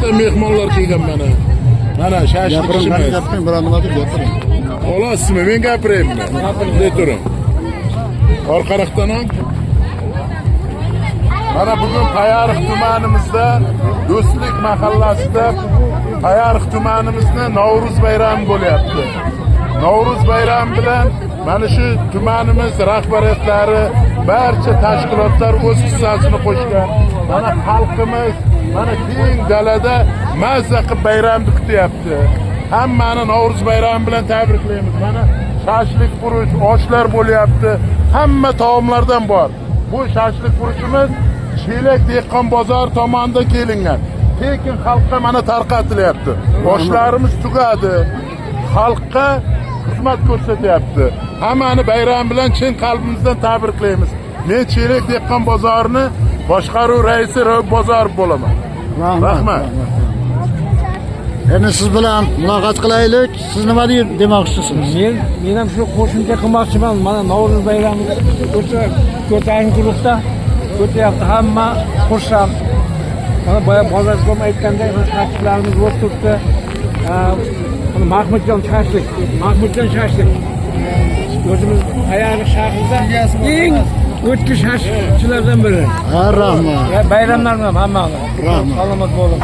Katta mehmonlar kelgan mana. Mana shashlikchimiz. Gapiring, bir nima deb gapiring. Olasizmi? Men gapiraymi? Deb turing. Orqaroqdan ol. Mana bugun Payariq tumanimizda, Do'stlik mahallasida Payariq tumanimizda Navro'z bayrami bo'lyapti. Navro'z bayrami bilan mana shu tumanimiz rahbariyatlari, barcha tashkilotlar o'z hissasini qo'shgan. Mana xalqimiz mana keng dalada mazza qilib bayramni kutyapti. Hammani Navro'z bayrami bilan tabriklaymiz. Mana shashlik puruch, oshlar bo'lyapti. Hamma taomlardan bor. Bu shashlik puruchimiz Chelak dehqon bozor tomonidan kelingan. Tekin xalqqa mana tarqatilyapti. Oshlarimiz tugadi. Xalqqa xizmat ko'rsatyapti. Hammani bayram bilan chin qalbimizdan tabriklaymiz. Men Chelak dehqon bozorini boshqaruv raisi bozor bo'laman. Rahmat. Endi siz bilan muloqot qilaylik. Siz nima demoqchisiz? Men ham shu qo'shimcha qilmoqchiman. Mana Navro'z bayramida ko'tarinki guruhda o'tyapti. Hamma xursand. Mana boya bozorkom aytganday shashliklarimiz bo'lib turibdi. Mahmudjon shashlik. O'zimiz Payariq shahrida eng o'tki shashlikchilardan biri. Rahmat. Bayramlar bilan hamma. Rahmat. Salomat bo'lin.